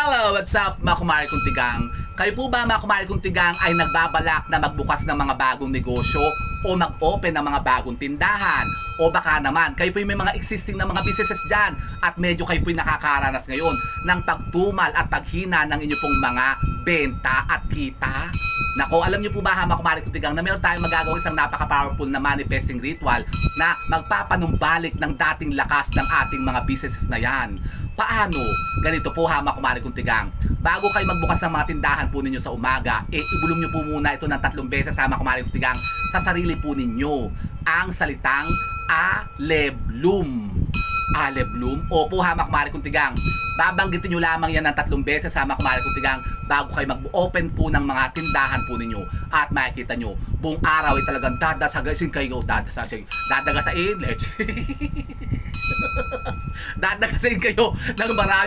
Hello, what's up mga kumari kong tigang? Kayo po ba mga kumari kong tigang ay nagbabalak na magbukas ng mga bagong negosyo o mag-open ng mga bagong tindahan? O baka naman, kayo po may mga existing na mga businesses dyan at medyo kayo po nakakaranas ngayon ng pagtumal at paghina ng inyo pong mga benta at kita? Nako, alam niyo po ba mga kumari kong tigang na meron tayong magagawang isang napaka-powerful na manifesting ritual na magpapanumbalik ng dating lakas ng ating mga businesses na yan. Paano? Ganito po mga kumari kong tigang. Bago kayo magbukas ng mga tindahan po ninyo sa umaga, ibulong nyo po muna ito ng 3 beses mga kumari kong tigang sa sarili po ninyo. Ang salitang Aleblum. Aleblum? Opo mga kumari kong tigang. Babanggitin nyo lamang yan ng 3 beses mga kumari kong tigang bago kayo mag-open po ng mga tindahan po ninyo. At makikita nyo, buong araw ay talagang dadasagasin kayo. Dadagasain, leche. Dadagasin kayo ng marami.